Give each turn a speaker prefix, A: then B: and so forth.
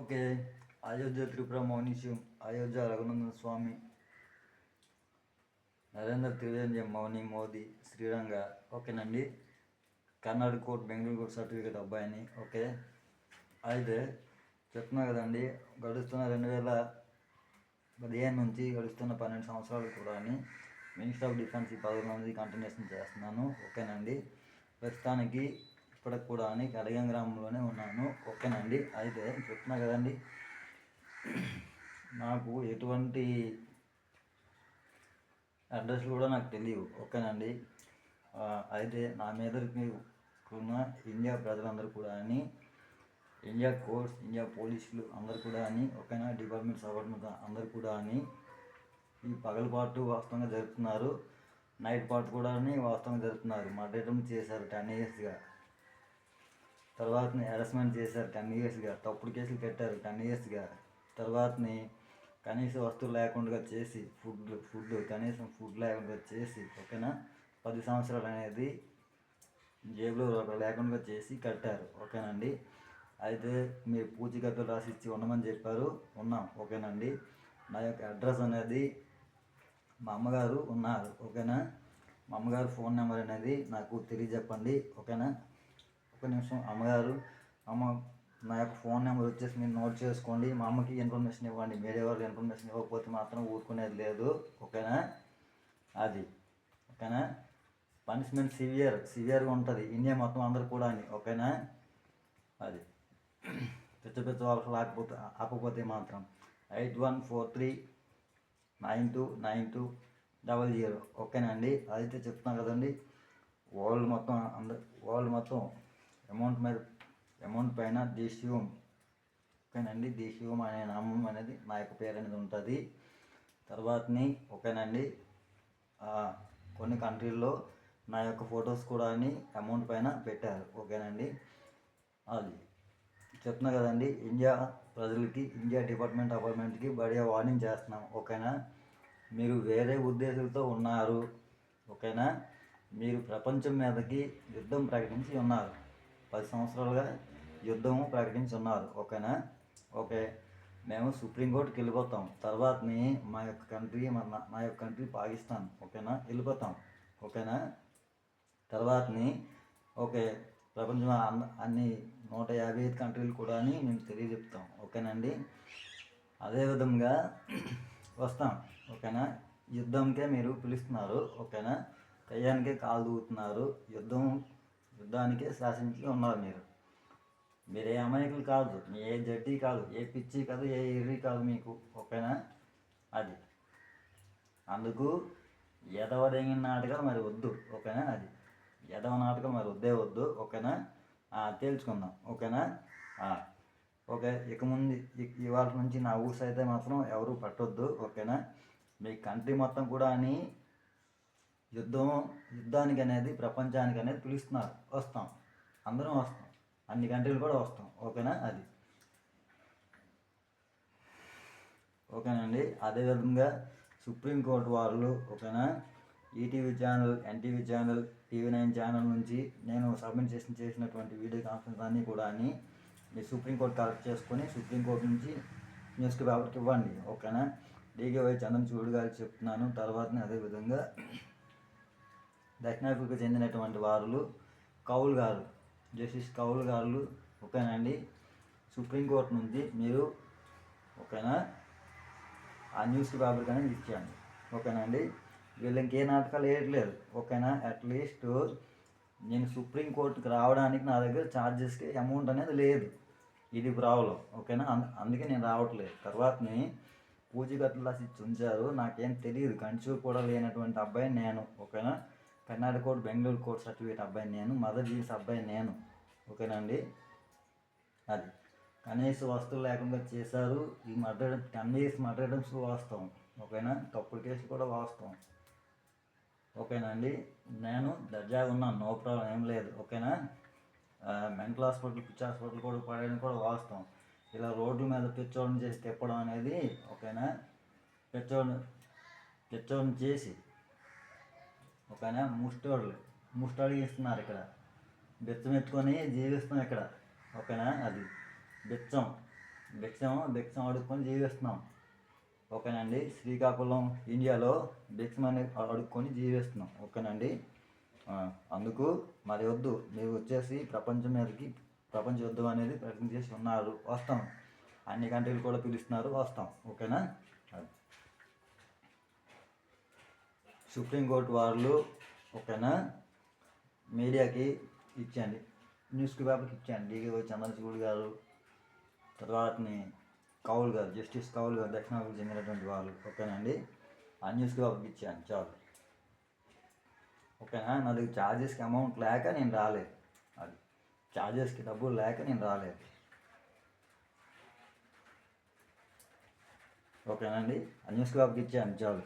A: Okay. Ayodhya Tripura మౌనీశం, Ayodhya Raghunandana స్వామి, నరేంద్ర త్రివేంద్రం మౌని మోదీ, శ్రీరంగ. ఓకేనండి. Karnataka court, Bengaluru court certificate అబ్బాయిని. Okay. అయితే చెప్తున్నా కదండి, గడుస్తున్న 2015 నుంచి గడుస్తున్న 12 సంవత్సరాలు కూడా మినిస్టర్ ఆఫ్ డిఫెన్స్ ఈ పదవుల నుంచి కంటిన్యూషన్ చేస్తున్నాను. ఓకేనండి. ప్రస్తుతానికి ఇప్పటికి కూడా కడగం గ్రామంలోనే ఉన్నాను. ఓకేనండి. అయితే చెప్తున్నా కదండి, నాకు ఎటువంటి అడ్రస్లు కూడా నాకు తెలియవు. ఓకేనండి. అయితే నా మీదకి ఉన్న ఇండియా ప్రజలందరూ కూడా ఇండియా కోర్ట్స్, ఇండియా పోలీసులు అందరు కూడా ఓకేనా, డిపార్ట్మెంట్ సపోర్ట్మెంట్ అందరు కూడా ఈ పగలపాటు వాస్తవంగా జరుపుతున్నారు, నైట్ పాటు కూడా వాస్తవంగా జరుపుతున్నారు. మర్డర్ చేశారు 10 yearsగా, తర్వాతని హెరాస్మెంట్ చేశారు 10 yearsగా, తప్పుడు కేసులు పెట్టారు 10 yearsగా, తర్వాతని కనీస వస్తువులు లేకుండా చేసి కనీసం ఫుడ్ లేకుండా చేసి ఓకేనా 10 సంవత్సరాలు అనేది జేబులో లేకుండా చేసి కట్టారు. ఓకేనండి. అయితే మీరు పూచీకత్తులు రాసిచ్చి ఉండమని చెప్పారు, ఉన్నాం. ఓకేనండి. నా యొక్క అడ్రస్ అనేది మా అమ్మగారు ఉన్నారు. ఓకేనా. మా అమ్మగారు ఫోన్ నెంబర్ అనేది నాకు తెలియజెప్పండి. ఓకేనా. ఒక నిమిషం. అమ్మ నా యొక్క ఫోన్ నెంబర్ వచ్చేసి మీరు నోట్ చేసుకోండి. మా అమ్మకి ఇన్ఫర్మేషన్ ఇవ్వండి. మీడియా వాళ్ళు ఇన్ఫర్మేషన్ ఇవ్వకపోతే మాత్రం ఊరుకునేది లేదు. ఓకేనా. అది ఓకేనా. పనిష్మెంట్ సివియర్గా ఉంటుంది ఇండియా మొత్తం అందరు కూడా. ఓకేనా. అది పిచ్చ వాళ్ళకి రాకపోతే ఆపకపోతే మాత్రం 8143929200. ఓకేనండి. అయితే చెప్తున్నాను కదండి, వరల్డ్ మొత్తం అమౌంట్ పైన దేశీయం. ఓకేనండి. దేశీయం అనే నామం అనేది నా యొక్క పేరు అనేది ఉంటుంది. తర్వాతని ఓకేనండి, కొన్ని కంట్రీల్లో నా యొక్క ఫొటోస్ కూడా అమౌంట్ పైన పెట్టారు. ఓకేనండి. అది చెప్తున్నా కదండి, ఇండియా ప్రజలకి, ఇండియా అపార్ట్మెంట్కి బడియా వార్నింగ్ చేస్తున్నాం. ఓకేనా. మీరు వేరే ఉద్దేశాలతో ఉన్నారు. ఓకేనా. మీరు ప్రపంచం మీదకి యుద్ధం ప్రకటించి ఉన్నారు. 10 సంవత్సరాలుగా యుద్ధము ప్రకటించి ఉన్నారు. ఓకేనా. ఓకే. మేము సుప్రీంకోర్టుకి వెళ్ళిపోతాం. తర్వాతని మా యొక్క కంట్రీ పాకిస్తాన్. ఓకేనా. వెళ్ళిపోతాం. ఓకేనా. తర్వాతని ఓకే, ప్రపంచం అన్ని 155 కంట్రీలు కూడా మేము తెలియజెప్తాం. ఓకేనండి. అదేవిధంగా వస్తాం. ఓకేనా. యుద్ధంకే మీరు పిలుస్తున్నారు. ఓకేనా. కయ్యానికే కాలు దూకుతున్నారు. యుద్ధానికే శాసించి ఉన్నారు. మీరు ఏ అమాయకులు కాదు, ఏ జడ్డి కాదు, ఏ పిచ్చి కాదు, ఏ ఎర్రి కాదు మీకు. ఓకేనా. అది అందుకు ఎదవదగిన నాటకాలు మరి వద్దు. ఓకేనా. అది ఎదవ నాటకం మరి వద్దు. ఓకేనా. తేల్చుకుందాం. ఓకేనా. ఓకే. ఇక ముందు ఇవాళ నుంచి నా ఊర్స్ అయితే మాత్రం ఎవరు పట్టొద్దు. ఓకేనా. మీ కంట్రీ మొత్తం కూడా యుద్ధానికి అనేది, ప్రపంచానికి అనేది పిలుస్తున్నారు. వస్తాం, అందరం వస్తాం, అన్ని కంట్రీలు కూడా వస్తాం. ఓకేనా. అది ఓకేనండి. అదేవిధంగా సుప్రీంకోర్టు వాళ్ళు ఓకేనా, ETV channel, NTV channel, TV9 channel నుంచి నేను సబ్మిట్ చేసినటువంటి వీడియో కాన్ఫరెన్స్ అన్నీ కూడా మీ సుప్రీంకోర్టు కలెక్ట్ చేసుకొని సుప్రీంకోర్టు నుంచి న్యూస్ పేపర్కి ఇవ్వండి. ఓకేనా. DKY చంద్రచూడ్ గారికి చెప్తున్నాను. తర్వాతనే అదేవిధంగా దక్షిణాఫ్రికా చెందినటువంటి వారు కౌల్ గారు, జస్టిస్ కౌల్ గారు. ఓకేనండి. సుప్రీంకోర్టు నుంచి మీరు ఓకేనా ఆ న్యూస్ పేపర్కి అనేది ఇచ్చేయండి. ఓకేనండి. వీళ్ళు ఇంకే నాటకాలు వేయట్లేదు. ఓకేనా. అట్లీస్ట్ నేను సుప్రీంకోర్టుకి రావడానికి నా దగ్గర ఛార్జెస్కి అమౌంట్ అనేది లేదు. ఇది ప్రాబ్లం. ఓకేనా. అందుకే నేను రావట్లేదు. తర్వాతని పూజగట్లు రాసి ఉంచారు. నాకేం తెలియదు. కంచూరు కూడా లేనటువంటి అబ్బాయి నేను. ఓకేనా. Karnataka court, Bengaluru court certificate అబ్బాయి నేను. మదర్ జీన్స్ అబ్బాయి నేను. ఓకేనండి. అది కనీస వస్తువులు లేకుండా చేశారు. ఈ 10 years మర్డర్స్ వాస్తవం. ఓకేనా. తప్పుడు కేసులు కూడా వాస్తవం. ఓకేనండి. నేను దర్జాగా ఉన్నాను, నో ప్రాబ్లం, ఏం లేదు. ఓకేనా. మెంటల్ హాస్పిటల్, పిచ్చి హాస్పిటల్ కూడా పడేయడం కూడా వాస్తవం. ఇలా రోడ్ల మీద పిచ్చోడిని చేసి తిప్పడం అనేది ఓకేనా, పిచ్చోడిని చేసి ఓకేనా, ముష్టోడికి ఇస్తున్నారు ఇక్కడ. బిచ్చం ఎత్తుకొని జీవిస్తున్నాం ఇక్కడ. ఓకేనా. అది బిచ్చం భిక్షం అడుక్కొని జీవిస్తున్నాం. ఓకేనండి. శ్రీకాకుళం ఇండియాలో భిక్షం అడుక్కొని జీవిస్తున్నాం. ఓకేనండి. అందుకు మరి వద్దు, మీరు వచ్చేసి ప్రపంచం మీదకి ప్రపంచ యుద్ధం అనేది ప్రకటించేసి ఉన్నారు. వస్తాం, అన్ని కంట్రీలు కూడా పిలుస్తున్నారు, వస్తాం. ఓకేనా. సుప్రీంకోర్టు వాళ్ళు ఓకేనా మీడియాకి ఇచ్చేయండి, న్యూస్ పేపర్కి ఇచ్చేయండి. డీకే చంద్రచూడ్ గారు, తర్వాతని కౌల్ గారు, జస్టిస్ కౌల్ గారు, దక్షిణాఫ్రికా చెందినటువంటి వాళ్ళు. ఓకేనండి. ఆ న్యూస్ పేపర్కి ఇచ్చాను చాలు. ఓకేనా. నా దగ్గర ఛార్జెస్కి అమౌంట్ లేక నేను రాలేదు, అది ఛార్జెస్కి డబ్బులు లేక నేను రాలేదు. ఓకేనండి. ఆ న్యూస్ పేపర్కి ఇచ్చాను చాలు.